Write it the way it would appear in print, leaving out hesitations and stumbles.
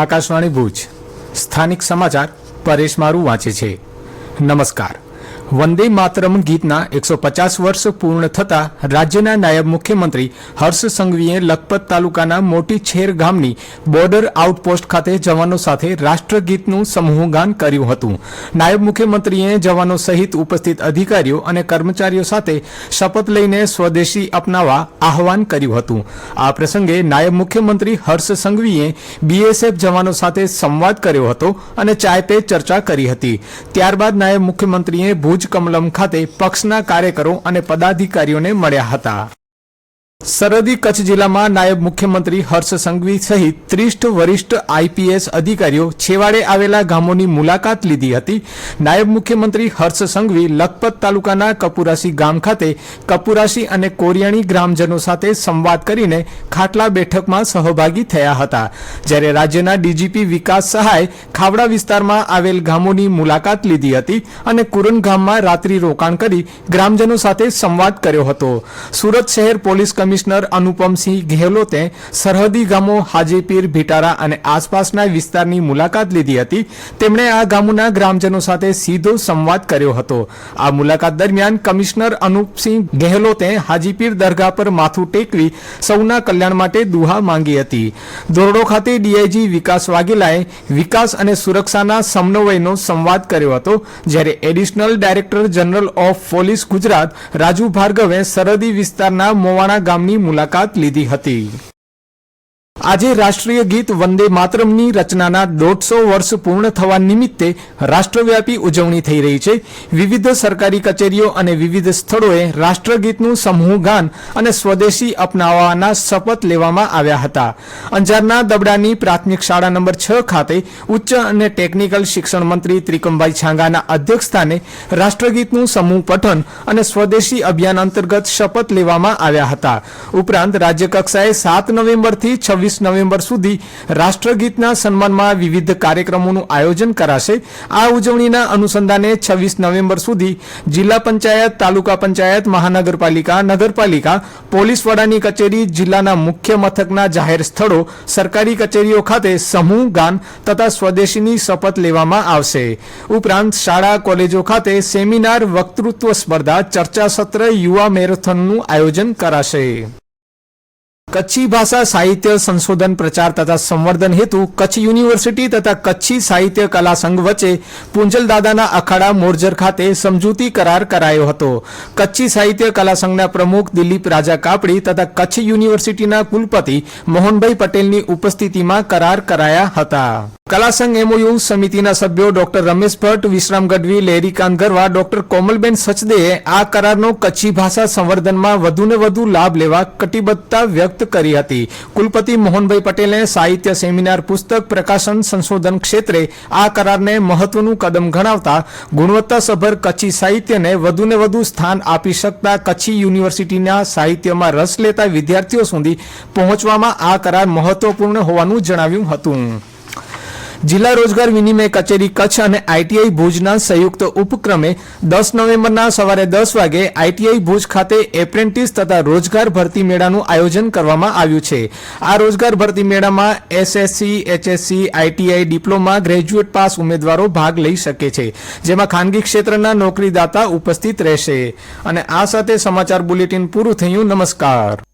આકાશવાણી ભુજ સ્થાનિક સમાચાર પરેશ મારું વાંચે છે। નમસ્કાર। વંદે માતરમ ગીતના 150 વર્ષ પૂર્ણ થતા રાજ્યના નાયબ મુખ્યમંત્રી હર્ષ સંઘવીએ લખપત તાલુકાના મોટી છેર ગામની બોર્ડર આઉટપોસ્ટ ખાતે જવાનો સાથે રાષ્ટ્રગીતનું સમૂહગાન કર્યું હતું। નાયબ મુખ્યમંત્રીએ જવાનો સહિત ઉપસ્થિત અધિકારીઓ અને કર્મચારીઓ સાથે શપથ લઈને સ્વદેશી અપનાવવા આહવાન કર્યું હતું। આ પ્રસંગે નાયબ મુખ્યમંત્રી હર્ષ સંઘવીએ બીએસએફ જવાનો સાથે સંવાદ કર્યો હતો અને ચાય પે ચર્ચા કરી હતી। ત્યારબાદ નાયબ મુખ્યમંત્રીએ ભુજ કમલમ ખાતે પક્ષના કાર્યકરો અને પદાધિકારીઓને મળ્યા હતા। સરહદી કચ્છ જિલ્લામાં નાયબ મુખ્યમંત્રી હર્ષ સંઘવી સહિત 30 વરિષ્ઠ આઈપીએસ અધિકારીઓ છેવાડે આવેલા ગામોની મુલાકાત લીધી હતી। નાયબ મુખ્યમંત્રી હર્ષ સંઘવી લખપત તાલુકાના કપુરાસી ગામ ખાતે કપુરાસી અને કોરિયાણી ગ્રામજનો સાથે સંવાદ કરીને ખાટલા બેઠકમાં સહભાગી થયા હતા। જ્યારે રાજ્યના ડીજીપી વિકાસ સહાય ખાવડા વિસ્તારમાં આવેલ ગામોની મુલાકાત લીધી હતી અને કુરન ગામમાં રાત્રિ રોકાણ કરી ગ્રામજનો સાથે સંવાદ કર્યો હતો। સુરત શહેર પોલીસ કમિશનર અનુપમસિંહ ગેહલોતે સરહદી ગામો હાજીપીર ભીટારા અને આસપાસના વિસ્તારની મુલાકાત લીધી હતી। તેમણે આ ગામોના ગ્રામજનો સાથે સીધો સંવાદ કર્યો હતો। આ મુલાકાત દરમિયાન કમિશનર અનુપસિંહ ગેહલોતે હાજીપીર દરગાહ પર માથું ટેકવી સૌના કલ્યાણ માટે દુહા માંગી હતી। ધોરડો ખાતે ડીઆઈજી વિકાસ વાઘેલાએ વિકાસ અને સુરક્ષાના સમન્વયનો સંવાદ કર્યો હતો। જ્યારે additional director general of police Gujarat Raju ભાર્ગવે સરહદી વિસ્તારના મોવાણા ગામની મુલાકાત લીધી હતી। આજે રાષ્ટ્રીય ગીત વંદે માતરમની રચનાના 150 વર્ષ પૂર્ણ થવા નિમિત્તે રાષ્ટ્રવ્યાપી ઉજવણી થઈ રહી છે। વિવિધ સરકારી કચેરીઓ અને વિવિધ સ્થળોએ રાષ્ટ્રગીતનું સમૂહગાન અને સ્વદેશી અપનાવવાના શપથ લેવામાં આવ્યા હતા। અંજારના દબડાની પ્રાથમિક શાળા નંબર 6 ખાતે ઉચ્ચ અને ટેકનિકલ શિક્ષણ મંત્રી ત્રિકમભાઈ છાંગાના અધ્યક્ષસ્થાને રાષ્ટ્રગીતનું સમૂહ પઠન અને સ્વદેશી અભિયાન અંતર્ગત શપથ લેવામાં આવ્યા હતા। ઉપરાંત રાજ્યકક્ષાએ 7 નવેમ્બરથી 26 નવેમ્બર સુધી રાષ્ટ્રગીતના સન્માનમાં વિવિધ કાર્યક્રમોનું આયોજન કરાશે। આ ઉજવણીના અનુસંધાને 26 નવેમ્બર સુધી જિલ્લા પંચાયત, તાલુકા પંચાયત, મહાનગરપાલિકા, નગરપાલિકા, પોલીસ વડાની કચેરી, જિલ્લાના મુખ્ય મથકના જાહેર સ્થળો, સરકારી કચેરીઓ ખાતે સમૂહ ગાન તથા સ્વદેશીની શપથ લેવામાં આવશે। ઉપરાંત શાળા કોલેજો ખાતે સેમિનાર, વક્તૃત્વ સ્પર્ધા, ચર્ચા સત્ર, યુવા મેરેથોનનું આયોજન કરાશે। કચ્છી ભાષા સાહિત્ય સંશોધન પ્રચાર તથા સંવર્ધન હેતુ કચ્છ યુનિવર્સિટી તથા કચ્છી સાહિત્ય કલા સંઘ વચ્ચે પુંજલ દાદાના અખાડા મોરજર ખાતે સમજૂતી કરાર કરાયો હતો। કચ્છી સાહિત્ય કલા સંઘના પ્રમુખ દિલીપ રાજા કાપડી તથા કચ્છ યુનિવર્સિટીના કુલપતિ મોહનભાઈ પટેલની ઉપસ્થિતિમાં કરાર કરાયા હતા। કલા સંઘ એમઓયુ સમિતિના સભ્યો ડોક્ટર રમેશ ભટ્ટ, વિશ્રામ ગઢવી, લહેરીકાંત ગરવા, ડોક્ટર કોમલબેન સચદેએ આ કરારનો કચ્છી ભાષા સંવર્ધનમાં વધુને વધુ લાભ લેવા કટિબદ્ધતા વ્યક્ત કરી હતી। કુલપતિ મોહનભાઈ પટેલે સાહિત્ય સેમિનાર, પુસ્તક પ્રકાશન, સંશોધન ક્ષેત્રે આ કરારને મહત્વનું કદમ ગણાવતા ગુણવત્તાસભર કચ્છી સાહિત્યને વધુને વધુ સ્થાન આપી શકતા કચ્છી યુનિવર્સિટીના સાહિત્યમાં રસ લેતા વિદ્યાર્થીઓ સુધી પહોંચવામાં આ કરાર મહત્વપૂર્ણ હોવાનું જણાવ્યું હતું। જિલ્લા રોજગાર વિનિમય કચેરી કચ્છ અને આઈટીઆઈ ભુજના સંયુક્ત ઉપક્રમે 10 નવેમ્બરના સવારે 10 વાગે આઈટીઆઈ ભુજ ખાતે એપ્રેન્ટિસ તથા રોજગાર ભરતી મેળાનું આયોજન કરવામાં આવ્યું છે। આ રોજગાર ભરતી મેળામાં SSC, HSC, ITI, diploma, graduate pass ઉમેદવારો ભાગ લઈ શકે છે, જેમાં ખાનગી ક્ષેત્રના નોકરીદાતા ઉપસ્થિત રહેશે। અને આ સાથે સમાચાર બુલેટિન પૂરું થયું। નમસ્કાર।